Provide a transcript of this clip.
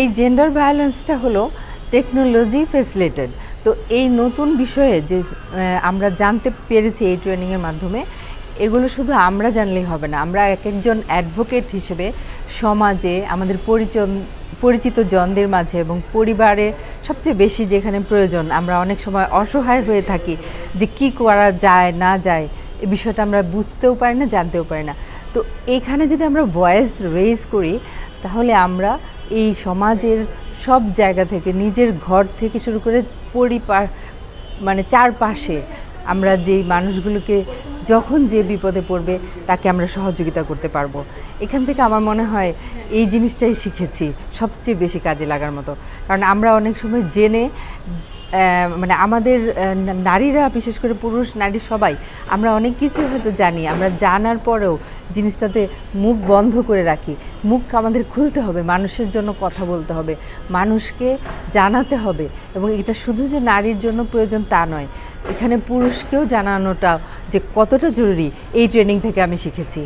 এই জেন্ডার ভায়োলেন্সটা হলো technology facilitated. তো এই নতুন বিষয়ে যে আমরা জানতে পেরেছি এই ট্রেনিংয়ের মাধ্যমে, এগুলো শুধু আমরা জানলেই হবে না। আমরা এক একজন অ্যাডভোকেট হিসেবে সমাজে আমাদের পরিচিত জনদের মাঝে এবং পরিবারে সবচেয়ে বেশি যেখানে প্রয়োজন, আমরা অনেক সময় অসহায় হয়ে থাকি যে কি করা যায় না যায়, এই বিষয়টা আমরা বুঝতেও পারি না, জানতেও পারি না। তো এইখানে যদি আমরা ভয়েস রেইজ করি, তাহলে আমরা এই সমাজের সব জায়গা থেকে, নিজের ঘর থেকে শুরু করে মানে চারপাশে আমরা যেই মানুষগুলোকে যখন যে বিপদে পড়বে তাকে আমরা সহযোগিতা করতে পারবো। এখান থেকে আমার মনে হয় এই জিনিসটাই শিখেছি সবচেয়ে বেশি কাজে লাগার মতো। কারণ আমরা অনেক সময় জেনে মানে আমাদের নারীরা, বিশেষ করে পুরুষ নারী সবাই আমরা অনেক কিছু হয়তো জানি, আমরা জানার পরেও জিনিসটাতে মুখ বন্ধ করে রাখি। মুখ আমাদের খুলতে হবে, মানুষের জন্য কথা বলতে হবে, মানুষকে জানাতে হবে। এবং এটা শুধু যে নারীর জন্য প্রয়োজন তা নয়, এখানে পুরুষকেও জানানোটা যে কতটা জরুরি এই ট্রেনিং থেকে আমি শিখেছি।